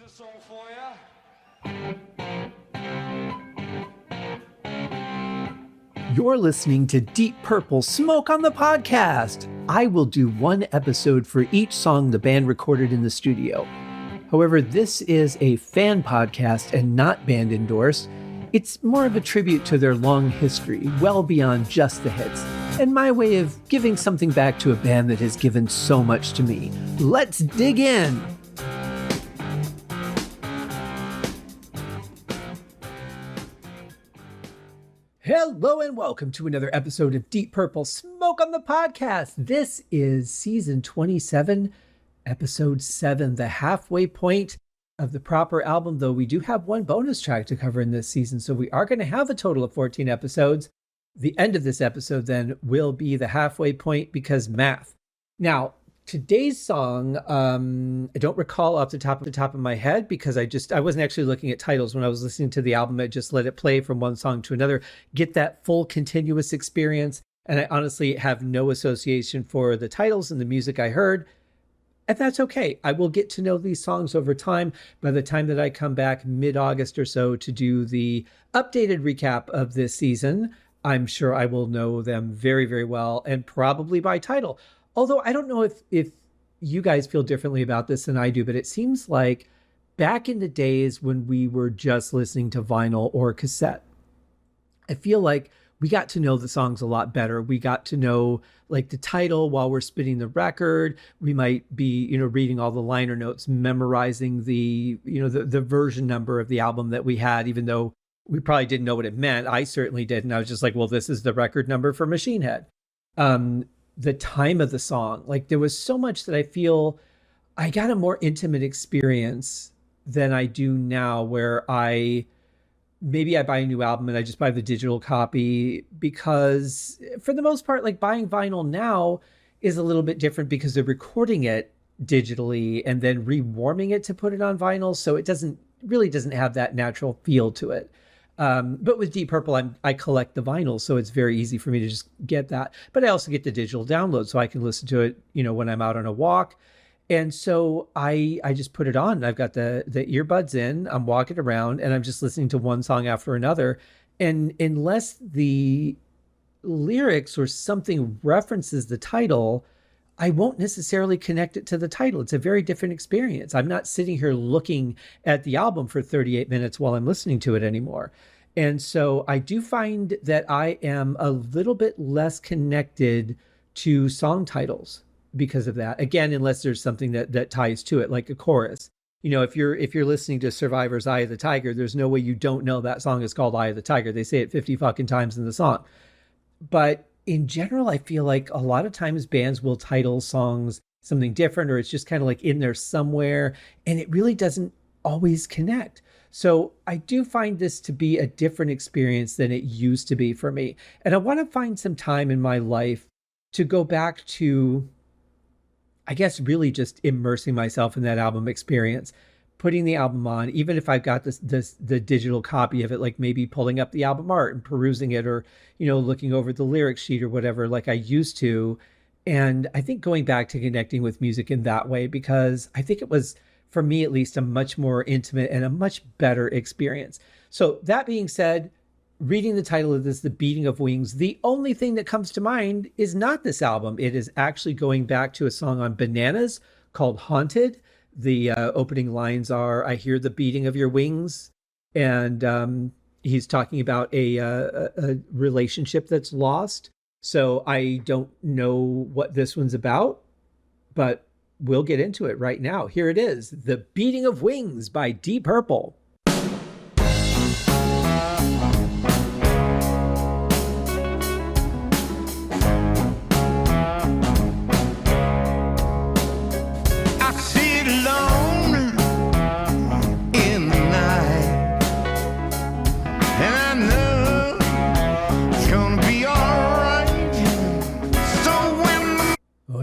this song for ya. You're listening to Deep Purple Smoke on the Podcast. I will do one episode for each song the band recorded in the studio. However, this is a fan podcast and not band endorsed. It's more of a tribute to their long history, well beyond just the hits, and my way of giving something back to a band that has given so much to me. Let's dig in! Hello and welcome to another episode of Deep Purple Smoke on the Podcast. This is season 27, episode 7, the halfway point of the proper album, though we do have one bonus track to cover in this season, so we are going to have a total of 14 episodes. The end of this episode then will be the halfway point because math. Now, today's song, I don't recall off the top of my head because I wasn't actually looking at titles when I was listening to the album. I just let it play from one song to another, get that full continuous experience. And I honestly have no association for the titles and the music I heard. And that's okay. I will get to know these songs over time. By the time that I come back mid-August or so to do the updated recap of this season, I'm sure I will know them very, very well and probably by title. Although I don't know if you guys feel differently about this than I do, but it seems like back in the days when we were just listening to vinyl or cassette, I feel like we got to know the songs a lot better. We got to know like the title while we're spinning the record. We might be, reading all the liner notes, memorizing the version number of the album that we had, even though we probably didn't know what it meant. I certainly did. And I was just like, well, this is the record number for Machine Head. The time of the song, like there was so much that I feel I got a more intimate experience than I do now, where I buy a new album and I just buy the digital copy, because for the most part, like buying vinyl now is a little bit different because they're recording it digitally and then rewarming it to put it on vinyl. So it really doesn't have that natural feel to it. But with Deep Purple, I collect the vinyl, so it's very easy for me to just get that. But I also get the digital download, so I can listen to it, when I'm out on a walk. And so I just put it on. I've got the earbuds in, I'm walking around, and I'm just listening to one song after another. And unless the lyrics or something references the title, I won't necessarily connect it to the title. It's a very different experience. I'm not sitting here looking at the album for 38 minutes while I'm listening to it anymore. And so I do find that I am a little bit less connected to song titles because of that. Again, unless there's something that ties to it, like a chorus. If you're listening to Survivor's Eye of the Tiger, there's no way you don't know that song is called Eye of the Tiger. They say it 50 fucking times in the song. But in general, I feel like a lot of times bands will title songs something different, or it's just kind of like in there somewhere, and it really doesn't always connect. So I do find this to be a different experience than it used to be for me. And I want to find some time in my life to go back to, I guess, really just immersing myself in that album experience, putting the album on, even if I've got the digital copy of it, like maybe pulling up the album art and perusing it, or, looking over the lyric sheet or whatever, like I used to. And I think going back to connecting with music in that way, because I think it was, for me at least, a much more intimate and a much better experience. So that being said, reading the title of this, The Beating of Wings, the only thing that comes to mind is not this album. It is actually going back to a song on Bananas called Haunted. The opening lines are, "I hear the beating of your wings." And he's talking about a relationship that's lost. So I don't know what this one's about, but we'll get into it right now. Here it is, The Beating of Wings by Deep Purple.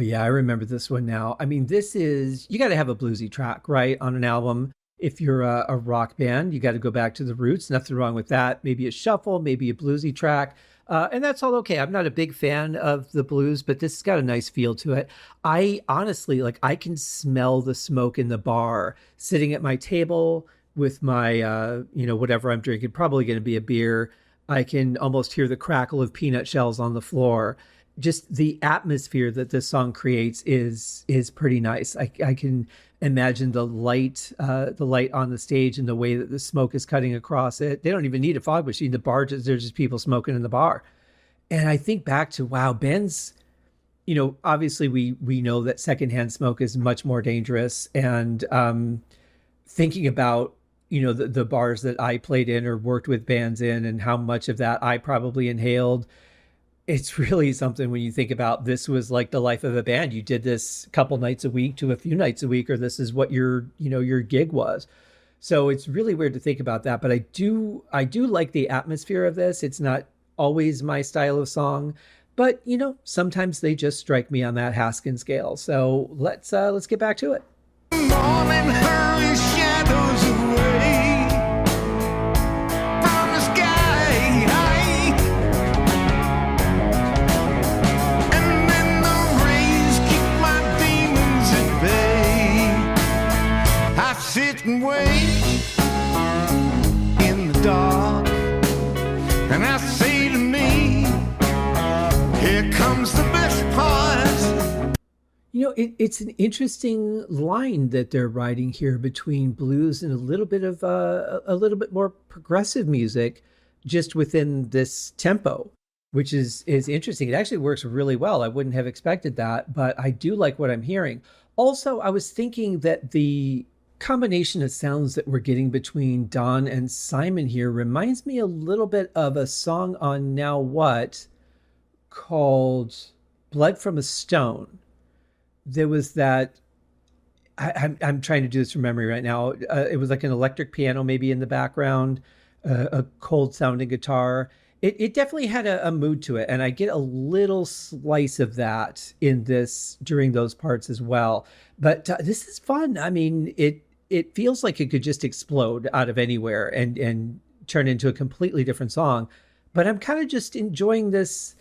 Yeah, I remember this one now. I mean, you got to have a bluesy track, right, on an album. If you're a rock band, you got to go back to the roots. Nothing wrong with that. Maybe a shuffle, maybe a bluesy track. And that's all okay. I'm not a big fan of the blues, but this has got a nice feel to it. I honestly, like, I can smell the smoke in the bar sitting at my table with my, whatever I'm drinking, probably going to be a beer. I can almost hear the crackle of peanut shells on the floor. Just the atmosphere that this song creates is pretty nice. I can imagine the light on the stage and the way that the smoke is cutting across it. They don't even need a fog machine. The bar, there's just people smoking in the bar. And I think back to, wow, Ben's, obviously we know that secondhand smoke is much more dangerous. And thinking about, the bars that I played in or worked with bands in and how much of that I probably inhaled, it's really something when you think about this was like the life of a band. You did this a couple nights a week to a few nights a week, or this is what your gig was. So it's really weird to think about that. But I do like the atmosphere of this. It's not always my style of song, but sometimes they just strike me on that Haskin scale. So let's get back to it. Morning hurry shadows away from the sky, and then the rays keep my demons at bay. I sit and wait in the dark, and I say to me, here comes the best part. It's an interesting line that they're writing here between blues and a little bit of a little bit more progressive music just within this tempo, which is interesting. It actually works really well. I wouldn't have expected that, but I do like what I'm hearing. Also, I was thinking that the combination of sounds that we're getting between Don and Simon here reminds me a little bit of a song on Now What called Blood from a Stone. There was that, I'm trying to do this from memory right now. It was like an electric piano maybe in the background, a cold sounding guitar. It definitely had a mood to it. And I get a little slice of that in this during those parts as well. But this is fun. I mean, it feels like it could just explode out of anywhere and turn into a completely different song. But I'm kind of just enjoying this,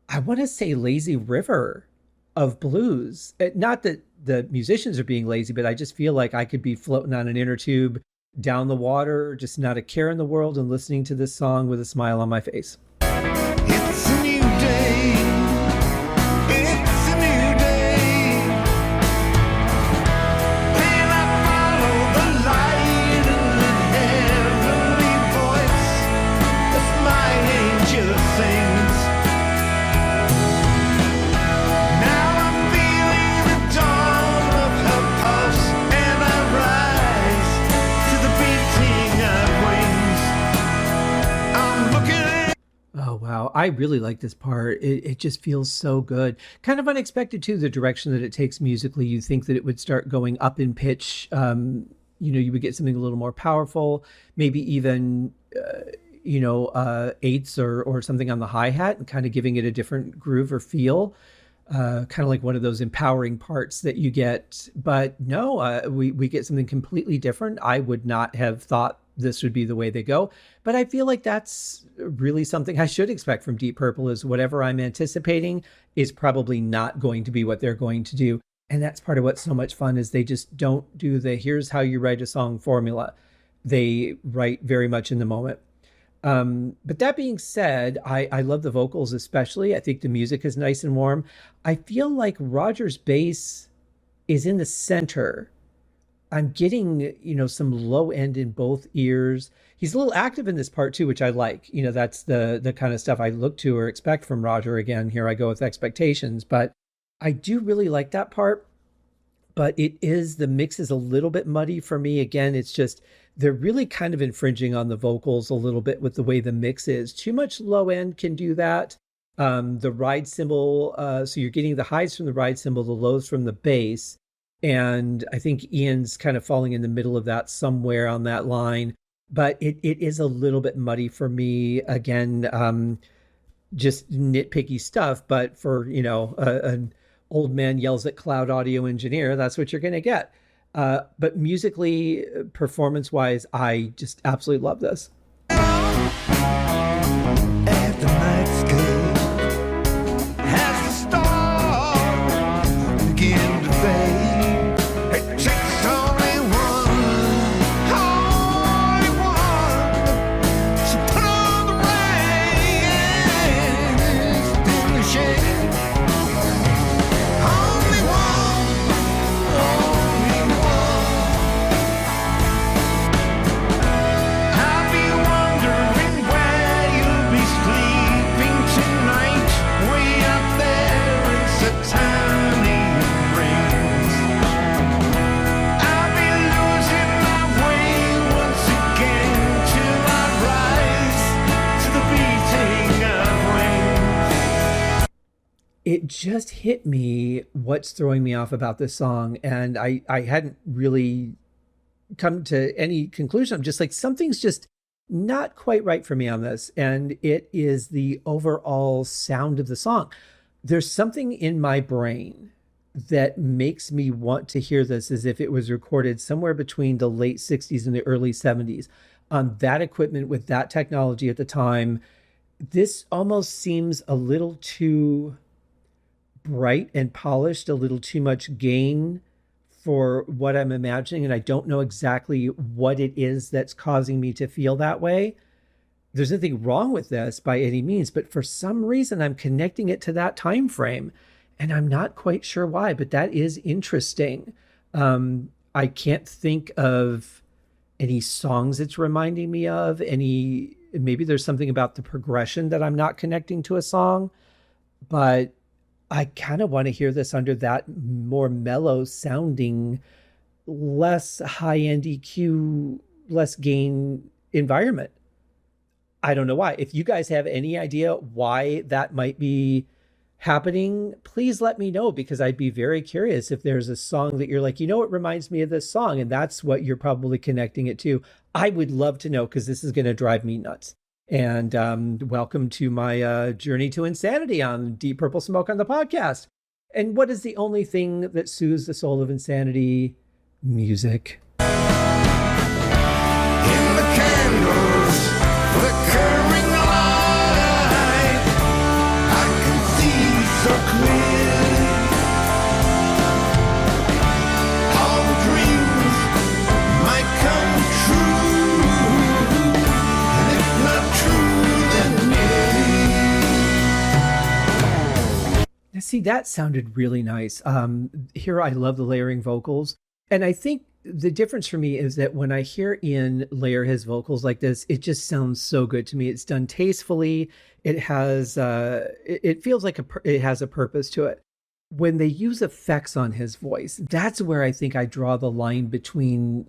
I want to say, lazy river of blues. Not that the musicians are being lazy, but I just feel like I could be floating on an inner tube down the water, just not a care in the world, and listening to this song with a smile on my face. It's a new day. It's a new day. And I follow the light and the heavenly voice as my angel sings. Now I'm feeling the dawn of her pulse, and I rise to the beating of wings. I'm looking at. Oh, wow. I really like this part. It just feels so good. Kind of unexpected, too, the direction that it takes musically. You think that it would start going up in pitch. You would get something a little more powerful, maybe even, eighths or something on the hi-hat and kind of giving it a different groove or feel. Kind of like one of those empowering parts that you get. But no, we get something completely different. I would not have thought this would be the way they go. But I feel like that's really something I should expect from Deep Purple, is whatever I'm anticipating is probably not going to be what they're going to do. And that's part of what's so much fun, is they just don't do the here's how you write a song formula. They write very much in the moment. But that being said, I love the vocals especially. I think the music is nice and warm. I feel like Roger's bass is in the center. I'm getting, some low end in both ears. He's a little active in this part too, which I like. That's the kind of stuff I look to or expect from Roger. Again, here I go with expectations, but I do really like that part. But the mix is a little bit muddy for me. Again, it's just, they're really kind of infringing on the vocals a little bit with the way the mix is. Too much low end can do that. The ride cymbal, so you're getting the highs from the ride cymbal, the lows from the bass. And I think Ian's kind of falling in the middle of that somewhere on that line. But it is a little bit muddy for me. Again, just nitpicky stuff. But for, an old man yells at cloud audio engineer, that's what you're going to get. But musically, performance-wise, I just absolutely love this. After night. it just hit me what's throwing me off about this song. And I hadn't really come to any conclusion. I'm just like, something's just not quite right for me on this. And it is the overall sound of the song. There's something in my brain that makes me want to hear this as if it was recorded somewhere between the late 60s and the early 70s on that equipment with that technology at the time. This almost seems a little too bright and polished, a little too much gain for what I'm imagining. And I don't know exactly what it is that's causing me to feel that way. There's nothing wrong with this by any means, but for some reason I'm connecting it to that time frame, and I'm not quite sure why, but that is interesting. I can't think of any songs it's reminding me of, maybe there's something about the progression that I'm not connecting to a song, but I kind of want to hear this under that more mellow sounding, less high-end EQ, less gain environment. I don't know why. If you guys have any idea why that might be happening, please let me know, because I'd be very curious if there's a song that you're like, it reminds me of this song, and that's what you're probably connecting it to. I would love to know, because this is going to drive me nuts. And welcome to my journey to insanity on Deep Purple Smoke on the podcast. And what is the only thing that soothes the soul of insanity? Music. In the candles, flickering light, I can see so clearly all the dreams might come true, and if not true, then maybe. Now, see, that sounded really nice. Here, I love the layering vocals. And I think the difference for me is that when I hear Ian layer his vocals like this, it just sounds so good to me. It's done tastefully. It has, it feels like it has a purpose to it. When they use effects on his voice, that's where I think I draw the line between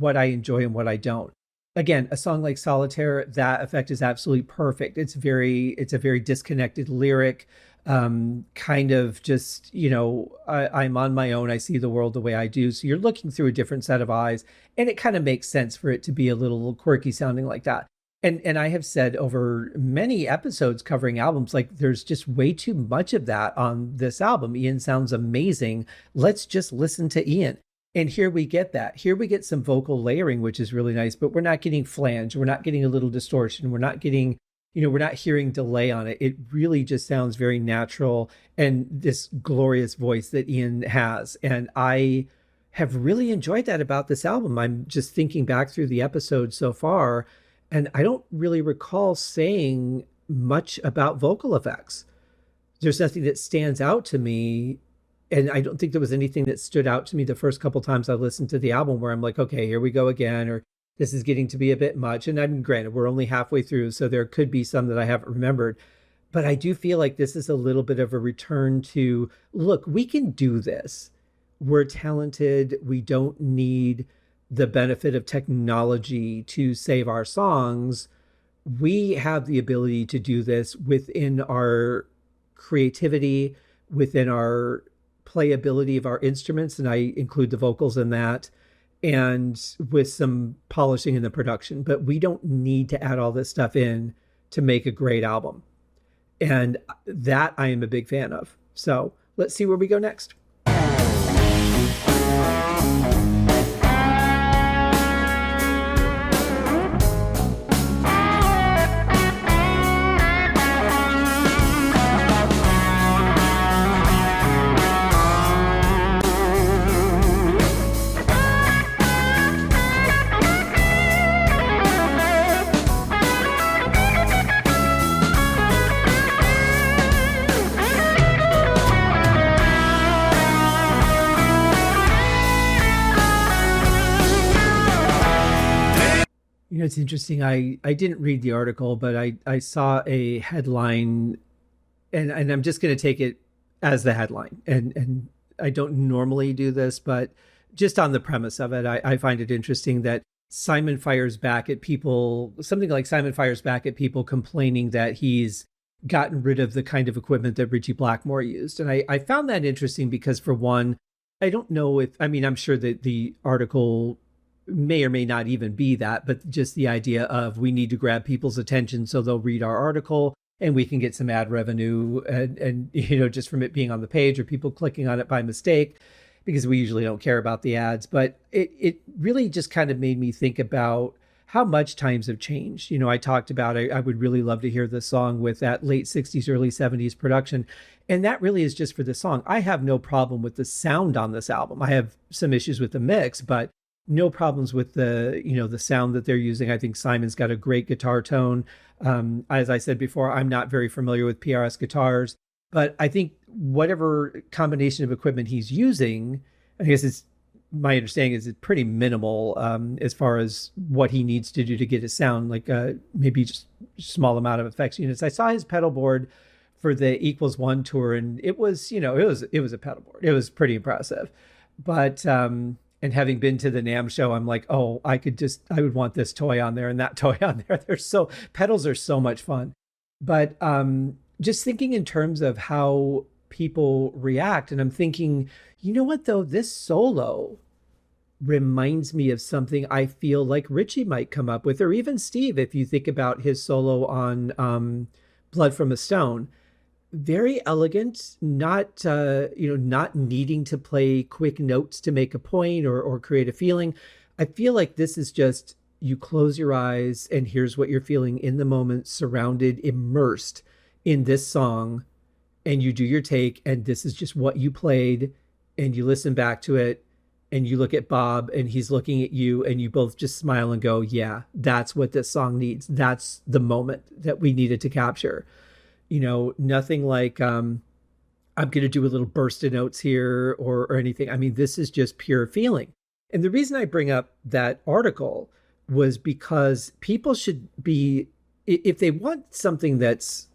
what I enjoy and what I don't. Again, a song like Solitaire, that effect is absolutely perfect. It's a very disconnected lyric. Kind of just, I'm on my own. I see the world the way I do. So you're looking through a different set of eyes, and it kind of makes sense for it to be a little quirky sounding like that. And I have said over many episodes covering albums, like, there's just way too much of that on this album. Ian sounds amazing. Let's just listen to Ian. And here we get that. Here we get some vocal layering, which is really nice, but we're not getting flange. We're not getting a little distortion. We're not getting, we're not hearing delay on it. It really just sounds very natural, and this glorious voice that Ian has. And I have really enjoyed that about this album. I'm just thinking back through the episodes so far, and I don't really recall saying much about vocal effects. There's nothing that stands out to me. And I don't think there was anything that stood out to me the first couple times I listened to the album where I'm like, okay, here we go again, or this is getting to be a bit much. And I'm granted, we're only halfway through, so there could be some that I haven't remembered. But I do feel like this is a little bit of a return to, look, we can do this. We're talented. We don't need the benefit of technology to save our songs. We have the ability to do this within our creativity, within our playability of our instruments, and I include the vocals in that, and with some polishing in the production. But we don't need to add all this stuff in to make a great album. And that I am a big fan of. So let's see where we go next. It's interesting. I didn't read the article, but I saw a headline, and I'm just going to take it as the headline. And I don't normally do this, but just on the premise of it, I find it interesting that Simon fires back at people, something like Simon fires back at people complaining that he's gotten rid of the kind of equipment that Richie Blackmore used. And I found that interesting because, for one, I don't know if, I mean, I'm sure that the article may or may not even be that, but just the idea of we need to grab people's attention so they'll read our article and we can get some ad revenue and just from it being on the page or people clicking on it by mistake, because we usually don't care about the ads. But it really just kind of made me think about how much times have changed. I talked about, I would really love to hear this song with that late 60s, early 70s production. And that really is just for the song. I have no problem with the sound on this album. I have some issues with the mix, but no problems with the sound that they're using. I think Simon's got a great guitar tone. As I said before, I'm not very familiar with PRS guitars, but I think whatever combination of equipment he's using, I guess my understanding is it's pretty minimal as far as what he needs to do to get his sound, like maybe just a small amount of effects units. I saw his pedal board for the Equals One tour, and it was a pedal board. It was pretty impressive. But and having been to the NAMM show, I'm like, oh, I would want this toy on there and that toy on there. Pedals are so much fun. But just thinking in terms of how people react, and I'm thinking, you know what though, this solo reminds me of something I feel like Richie might come up with, or even Steve, if you think about his solo on Blood from a Stone. Very elegant, not needing to play quick notes to make a point or create a feeling. I feel like this is just, you close your eyes and here's what you're feeling in the moment, surrounded, immersed in this song, and you do your take, and this is just what you played, and you listen back to it, and you look at Bob and he's looking at you, and you both just smile and go, yeah, that's what this song needs. That's the moment that we needed to capture. Nothing like I'm going to do a little burst of notes here or anything. I mean, this is just pure feeling. And the reason I bring up that article was because people should be, if they want something that's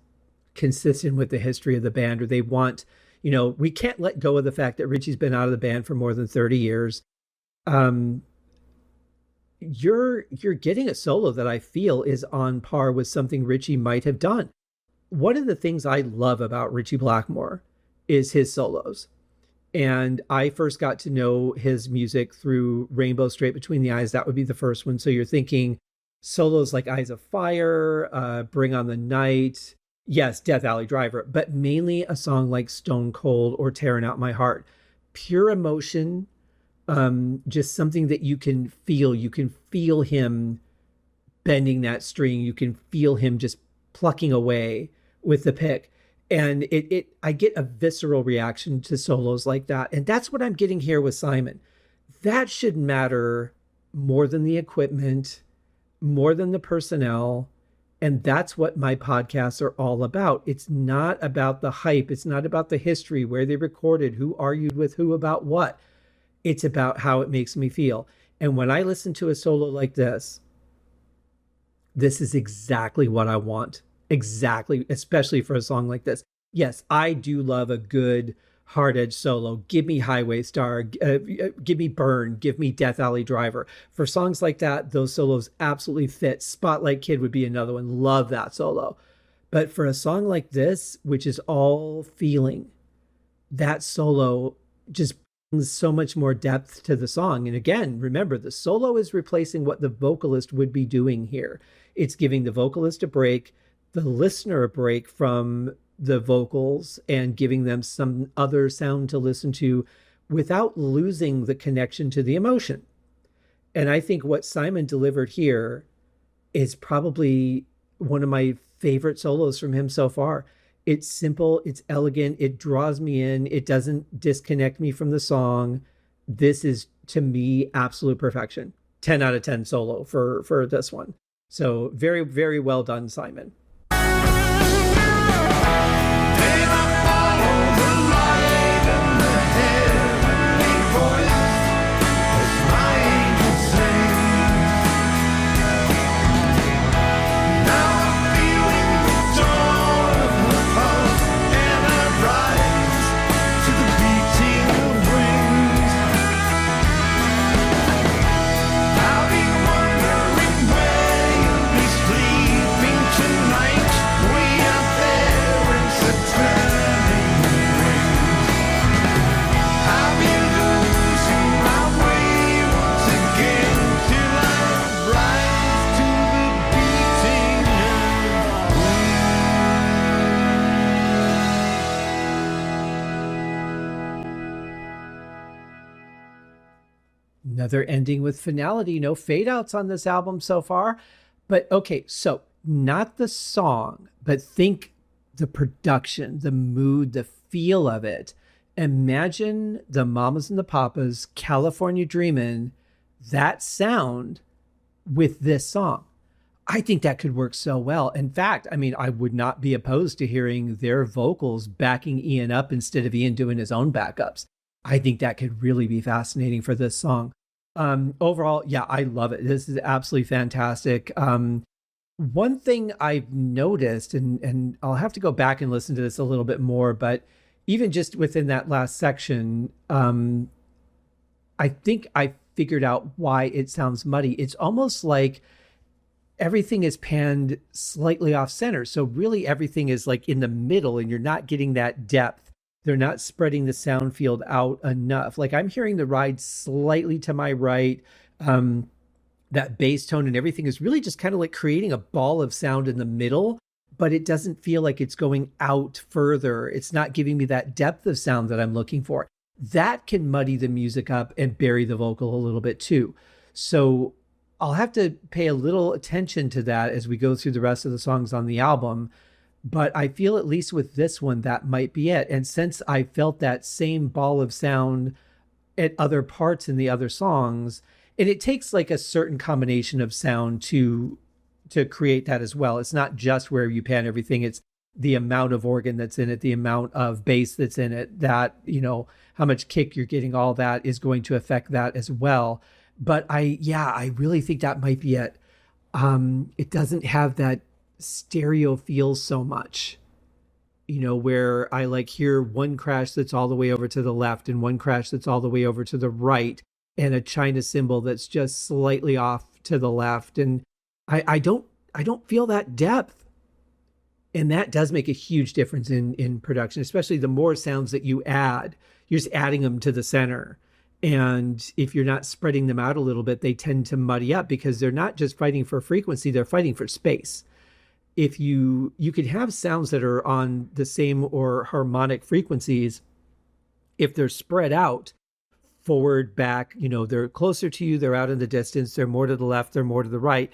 consistent with the history of the band, or they want, we can't let go of the fact that Richie's been out of the band for more than 30 years. You're getting a solo that I feel is on par with something Richie might have done. One of the things I love about Richie Blackmore is his solos. And I first got to know his music through Rainbow Straight Between the Eyes. That would be the first one. So you're thinking solos like Eyes of Fire, Bring on the Night, yes, Death Alley Driver, but mainly a song like Stone Cold or Tearing Out My Heart. Pure emotion, just something that you can feel. You can feel him bending that string. You can feel him just plucking away with the pick. And I get a visceral reaction to solos like that. And that's what I'm getting here with Simon. That should matter more than the equipment, more than the personnel. And that's what my podcasts are all about. It's not about the hype. It's not about the history, where they recorded, who argued with who about what. It's about how it makes me feel. And when I listen to a solo like this is exactly what I want. Exactly, especially for a song like this. Yes, I do love a good hard edge solo. Give me Highway Star, give me Burn, give me Death Alley Driver. For songs like that, those solos absolutely fit. Spotlight Kid would be another one. Love that solo. But for a song like this, which is all feeling, that solo just brings so much more depth to the song. And again, remember, the solo is replacing what the vocalist would be doing here. It's giving the vocalist a break, the listener a break from the vocals, and giving them some other sound to listen to without losing the connection to the emotion. And I think what Simon delivered here is probably one of my favorite solos from him so far. It's simple, it's elegant, it draws me in, it doesn't disconnect me from the song. This is, to me, absolute perfection. 10 out of 10 solo for this one. So very, very well done, Simon. Tonight another ending with finality. No fade outs on this album so far. But okay, so not the song, but think the production, the mood, the feel of it. Imagine the Mamas and the Papas, California Dreamin', that sound with this song. I think that could work so well. In fact, I mean, I would not be opposed to hearing their vocals backing Ian up instead of Ian doing his own backups. I think that could really be fascinating for this song. Overall, yeah, I love it. This is absolutely fantastic. One thing I've noticed, and I'll have to go back and listen to this a little bit more, but even just within that last section, I think I figured out why it sounds muddy. It's almost like everything is panned slightly off center. So really everything is like in the middle and you're not getting that depth. They're not spreading the sound field out enough. Like I'm hearing the ride slightly to my right. That bass tone and everything is really just kind of like creating a ball of sound in the middle, but it doesn't feel like it's going out further. It's not giving me that depth of sound that I'm looking for. That can muddy the music up and bury the vocal a little bit too. So I'll have to pay a little attention to that as we go through the rest of the songs on the album. But I feel at least with this one, that might be it. And since I felt that same ball of sound at other parts in the other songs, and it takes like a certain combination of sound to create that as well. It's not just where you pan everything. It's the amount of organ that's in it, the amount of bass that's in it, that, you know, how much kick you're getting, all that is going to affect that as well. But I really think that might be it. It doesn't have that stereo feel so much, you know, where I like hear one crash that's all the way over to the left and one crash that's all the way over to the right and a China cymbal that's just slightly off to the left. And I don't feel that depth. And that does make a huge difference in production, especially the more sounds that you add, you're just adding them to the center. And if you're not spreading them out a little bit, they tend to muddy up because they're not just fighting for frequency, they're fighting for space. If you could have sounds that are on the same or harmonic frequencies, if they're spread out, forward, back, you know, they're closer to you, they're out in the distance, they're more to the left, they're more to the right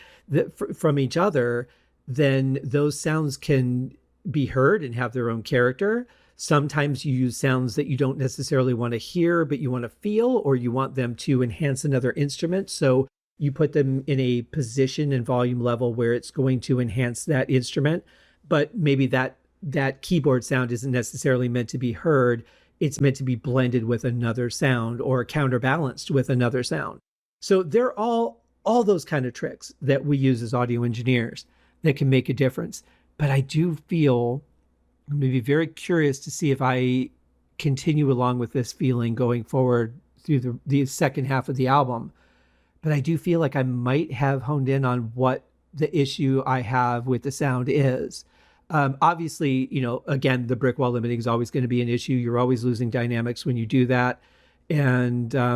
from each other, then those sounds can be heard and have their own character. Sometimes you use sounds that you don't necessarily want to hear, but you want to feel, or you want them to enhance another instrument. So you put them in a position and volume level where it's going to enhance that instrument. But maybe that keyboard sound isn't necessarily meant to be heard. It's meant to be blended with another sound or counterbalanced with another sound. So they're all those kind of tricks that we use as audio engineers that can make a difference. But I do feel, I'm going to be very curious to see if I continue along with this feeling going forward through the second half of the album. But I do feel like I might have honed in on what the issue I have with the sound is. Obviously, you know, again, the brick wall limiting is always going to be an issue. You're always losing dynamics when you do that. And I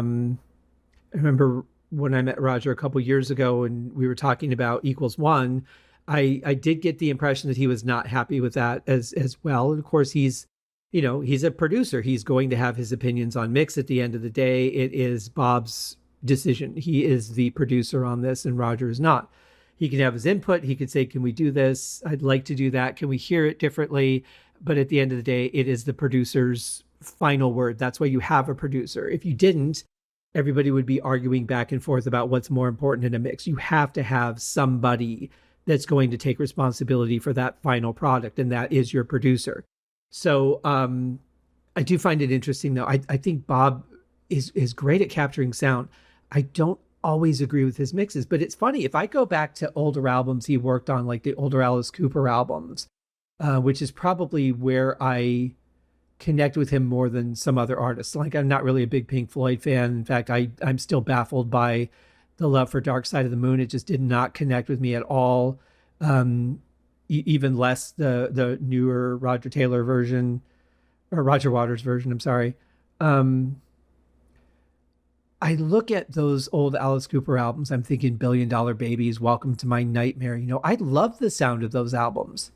remember when I met Roger a couple years ago and we were talking about =1, I did get the impression that he was not happy with that as well. And of course, he's a producer. He's going to have his opinions on mix at the end of the day. It is Bob's decision. He is the producer on this and Roger is not. He can have his input. He could say, can we do this? I'd like to do that. Can we hear it differently? But at the end of the day, it is the producer's final word. That's why you have a producer. If you didn't, everybody would be arguing back and forth about what's more important in a mix. You have to have somebody that's going to take responsibility for that final product, and that is your producer. So I do find it interesting, though. I think Bob is great at capturing sound. I don't always agree with his mixes, but it's funny. If I go back to older albums he worked on, like the older Alice Cooper albums, which is probably where I connect with him more than some other artists. Like, I'm not really a big Pink Floyd fan. In fact, I'm still baffled by the love for Dark Side of the Moon. It just did not connect with me at all. Even less the newer Roger Taylor version, or Roger Waters version, I'm sorry. I look at those old Alice Cooper albums, I'm thinking Billion Dollar Babies, Welcome to My Nightmare. You know, I love the sound of those albums,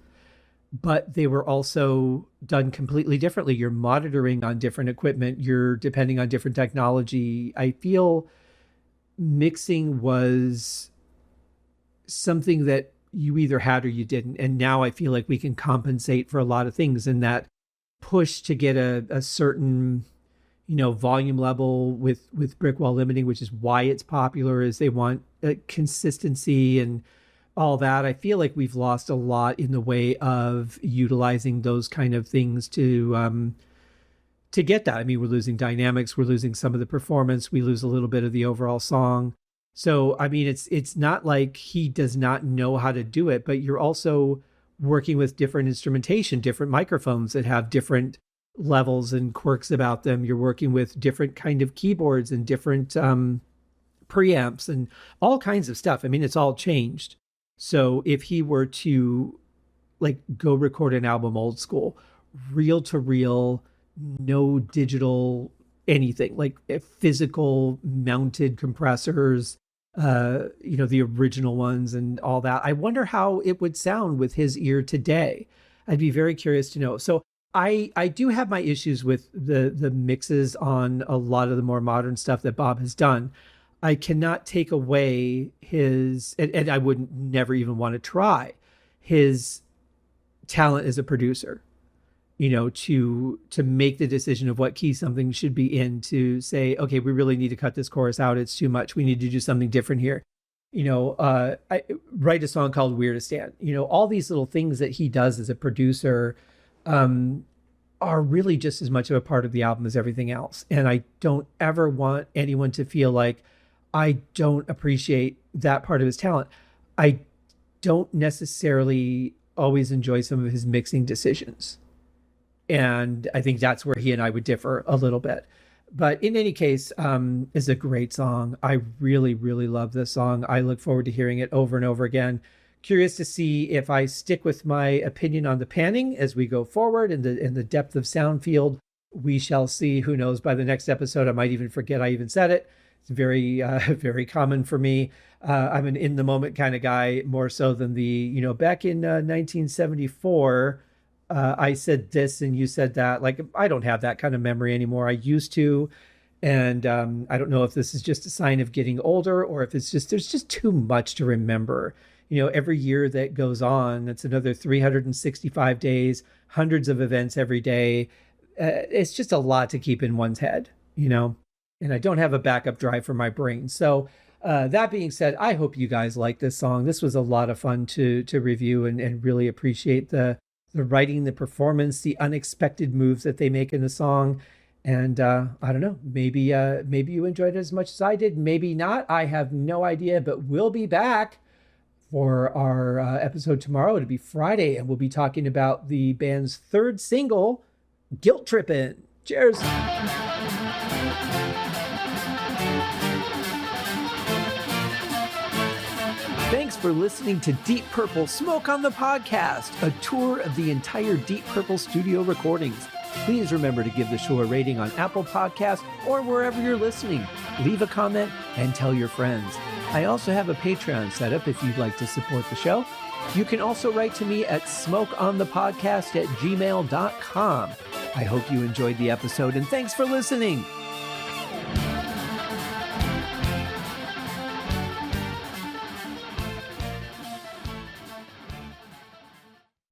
but they were also done completely differently. You're monitoring on different equipment. You're depending on different technology. I feel mixing was something that you either had or you didn't. And now I feel like we can compensate for a lot of things, and that push to get a certain, volume level with brick wall limiting, which is why it's popular, is they want consistency and all that. I feel like we've lost a lot in the way of utilizing those kind of things to get that. I mean, we're losing dynamics, we're losing some of the performance, we lose a little bit of the overall song. So, I mean, it's not like he does not know how to do it, but you're also working with different instrumentation, different microphones that have different levels and quirks about them. You're working with different kind of keyboards and different preamps and all kinds of stuff. I mean, it's all changed. So if he were to go record an album old school, reel to reel, no digital anything, like physical mounted compressors, the original ones and all that, I wonder how it would sound with his ear today. I'd be very curious to know. So I do have my issues with the mixes on a lot of the more modern stuff that Bob has done. I cannot take away his, and I would never even want to try his talent as a producer, to make the decision of what key something should be in, to say, okay, we really need to cut this chorus out. It's too much. We need to do something different here. I write a song called Weirdistan. All these little things that he does as a producer are really just as much of a part of the album as everything else. And I don't ever want anyone to feel like I don't appreciate that part of his talent. I don't necessarily always enjoy some of his mixing decisions. And I think that's where he and I would differ a little bit. But in any case, it's a great song. I really, really love this song. I look forward to hearing it over and over again. Curious to see if I stick with my opinion on the panning as we go forward in the depth of sound field. We shall see. Who knows? By the next episode, I might even forget I even said it. It's very, very common for me. I'm an in the moment kind of guy, more so than back in 1974. I said this and you said that. I don't have that kind of memory anymore. I used to. And I don't know if this is just a sign of getting older or if it's just, there's just too much to remember. Every year that goes on, it's another 365 days, hundreds of events every day. It's just a lot to keep in one's head, and I don't have a backup drive for my brain. So that being said, I hope you guys like this song. This was a lot of fun to review and really appreciate the writing, the performance, the unexpected moves that they make in the song. And I don't know, maybe you enjoyed it as much as I did. Maybe not. I have no idea, but we'll be back for our episode tomorrow. It'll be Friday, and we'll be talking about the band's third single, Guilt Trippin'. Cheers. Thanks for listening to Deep Purple Smoke on the Podcast, a tour of the entire Deep Purple studio recordings. Please remember to give the show a rating on Apple Podcasts or wherever you're listening. Leave a comment and tell your friends. I also have a Patreon set up if you'd like to support the show. You can also write to me at smokeonthepodcast@gmail.com. I hope you enjoyed the episode, and thanks for listening.